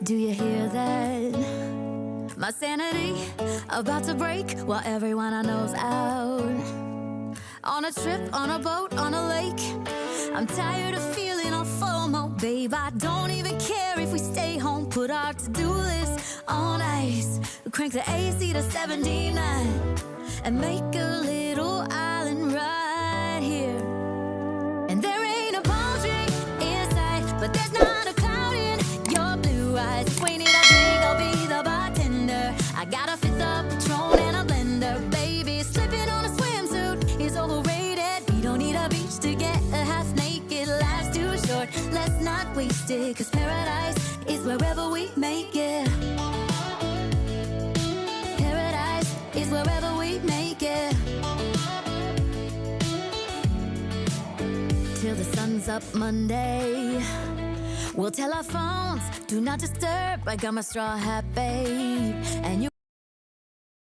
Do you hear that? My sanity about to break while everyone I know's out. On a trip, on a boat, on a lake. I'm tired of feeling all FOMO, babe. I don't even care if we stay home. Put our to-do list on ice. Crank the AC to 79 and make a little island right here. And there ain't a palm tree in sight, but there's not a cloud in your blue eyes. If we need a drink, I'll be the bartender. I got a fifth of Patron and a blender, baby. Slipping on a swimsuit is overrated. We don't need a beach to get a half naked. Life's too short, let's not waste it. Cause paradise is wherever we make it. Paradise is wherever we make it. Till the sun's up Monday, we'll tell our phones, do not disturb. I got my straw hat, babe, and you